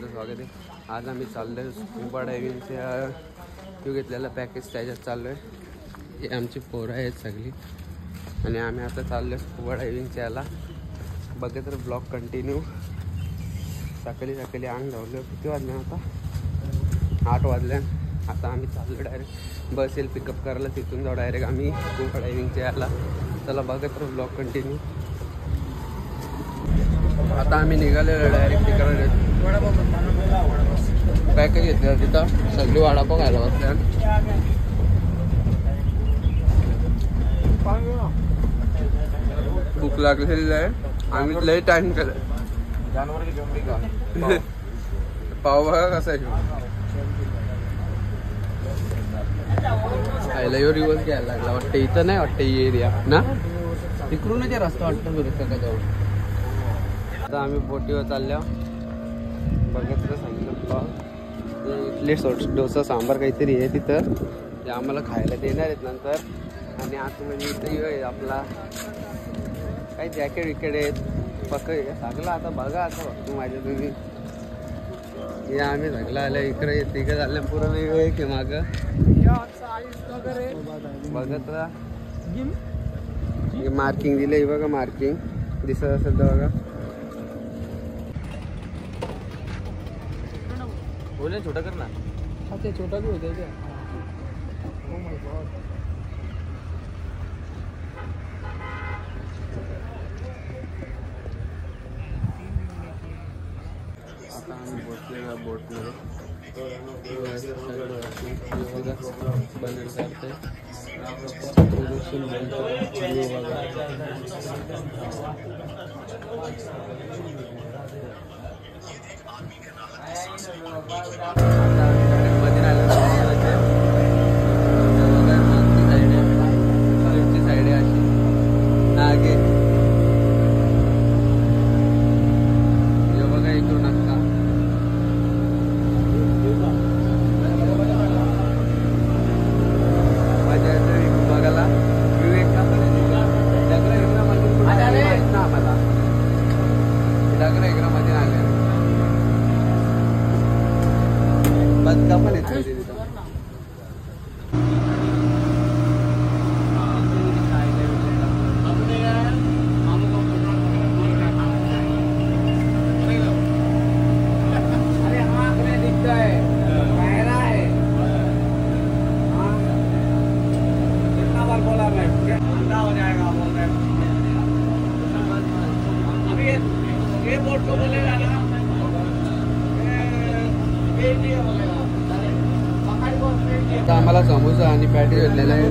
आपलं स्वागत आहे. आज आम्ही चाललो आहे स्कूबा डायव्हिंगच्या तू घेतलेला पॅकेज त्याच्यात चाललो आहे. हे आमची पोरं आहेत सगळी आणि आम्ही आता चाललो आहे स्कूबा डायव्हिंगच्या याला. बघत तर ब्लॉग कंटिन्यू. सकाळी अंग धावलं. किती वाजले आता? 8 वाजल्या. आता आम्ही चाललो डायरेक्ट बस येईल पिकअप करायला, तिथून जाऊ डायरेक्ट आम्ही स्कूबा डायव्हिंगच्या याला. चला बघत तर ब्लॉग कंटिन्यू. आता आम्ही निघालेलो डायरेक्ट तिकडे. पॅकेज घेतलं तिथं सगळी वडापाव खायला बसल्या. भूक लागलेली आहे. आम्ही लई टाइम केलं. पाव बघा कसा आहे. खायला यो रिवर्स घ्यायला लागला वाटतं. इथं नाही वाटतं ही एरिया ना, तिकडूनच रस्ता वाटतं बरं का जाऊन. आता आम्ही बोटीवर चालल्या. बघत सांगितलं इथले डोसा सांबार काहीतरी आहे तिथं, ते आम्हाला खायला देणार आहेत नंतर. आणि आतमध्ये इथं आपला काही जॅकेट विकेट आहेत पकड सगळं. आता बघा आता बघतो माझ्या तुम्ही. हे आम्ही सगळं आलं इकडे तिकडे झालं पुरं वेगळं की मागं बघत राहा. मार्किंग दिलंय बघा, मार्किंग दिसत असेल तर बघा. बोले छोटा करना. हाँ ते छोटा भी हो जाएगा. Oh my God. आता आम्ही बसलेला बोटमध्ये. बनेल करते साइड आहे अशी आगे बघा इकडून नका. माझ्या बघायला व्ह्यू एक नंबर ना आम्हाला डगरामध्ये आले. बदका पण येतो तिथं. आता आम्हाला समोसा आणि पॅटी भेटलेला आहे.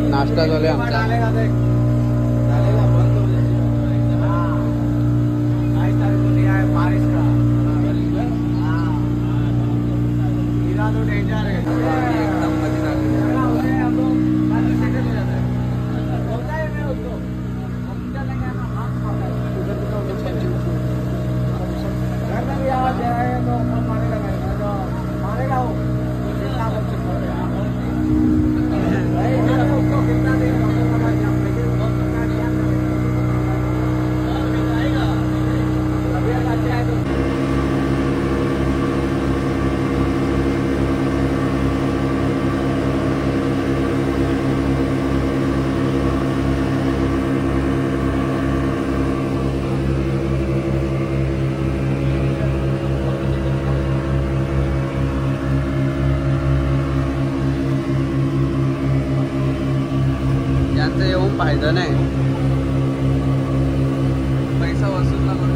नाश्ता झाला आमचा. येऊन फायदा नाही, पैसा वसूल करून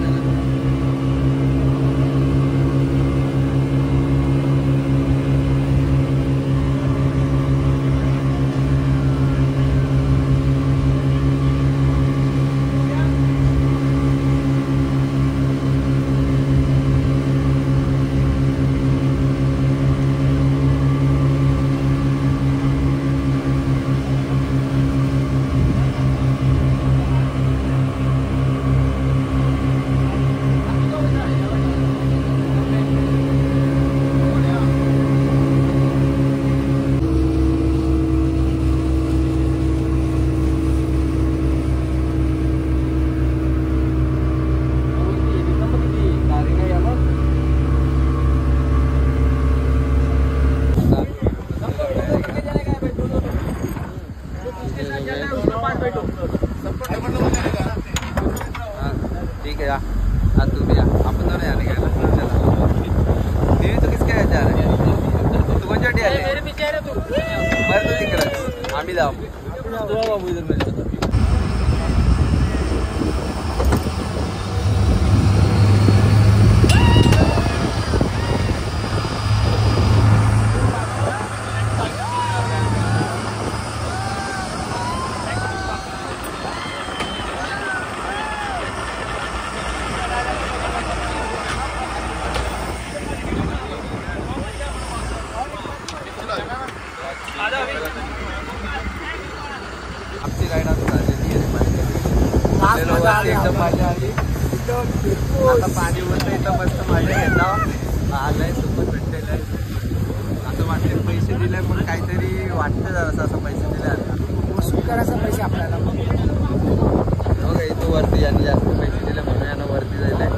आम्ही जाऊ बाबू इधर मिळतो. आमची राईड आता झालेली आहे. एकदम मजा आली. आता पाणी बसतं इथं मस्त मजा घेता आलंय सोबत भेटलेलं आहे. असं वाटते पैसे दिले पण काहीतरी वाटतं जरा असं पैसे दिले आता वसूल करायचा पैसे आपल्याला. बघा इथं वरती यांनी जास्त पैसे दिले म्हणून यांना वरती जायला आहे.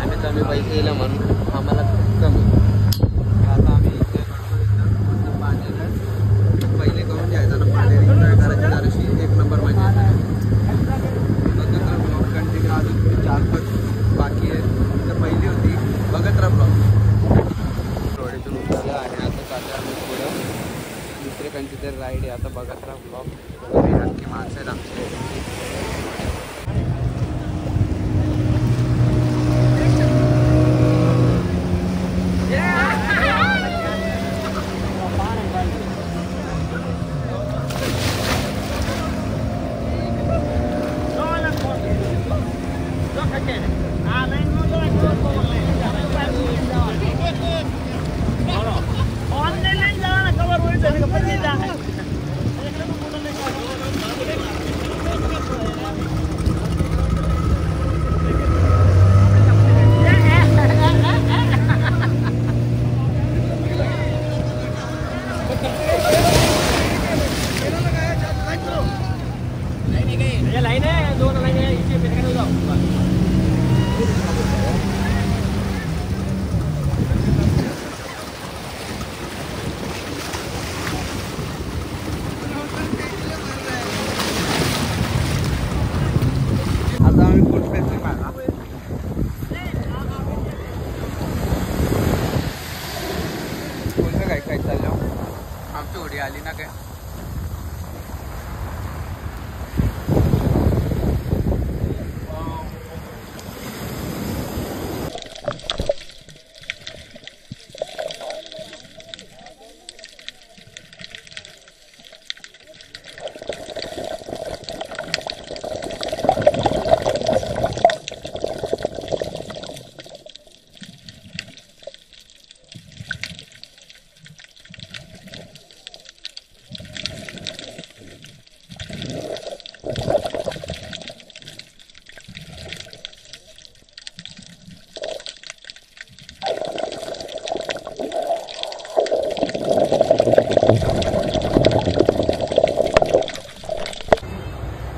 आम्ही कमी पैसे दिले म्हणून आम्हाला कमी. आता आम्ही इथे मस्त पाण्याला पहिले करून घ्यायचं ना पाणी एन्जॉय करायची जराशी एक नंबर मजा येते. कंटिन्यू अजून 4-5 बाकी आहे तर पहिली होती बघत राहा ब्लॉग. रोडीतून उतरलं आणि आता चाललं आम्ही पुढं दुसरे कोणती तरी राईड आहे. आता बघत राहा ब्लॉग. नक्की माणसं आहेत आमचे. काय चाललं आमची उडी आली ना काय.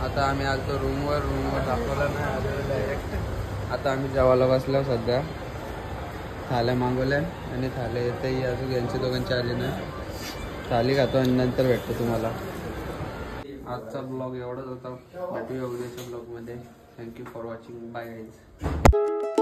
आता आम्ही आलतो रूमवर दाखवलं नाही आलेलं डायरेक्ट. आता आम्ही जेवायला बसलो सध्या. थाल्या मागवल्या आणि थाल्या येतेही अजून यांची दोघांची आली नाही. थाली खातो आणि नंतर भेटतो तुम्हाला. आजचा ब्लॉग एवढाच होता. भेटूया उद्याच्या ब्लॉगमध्ये. Thank you for watching. Bye guys.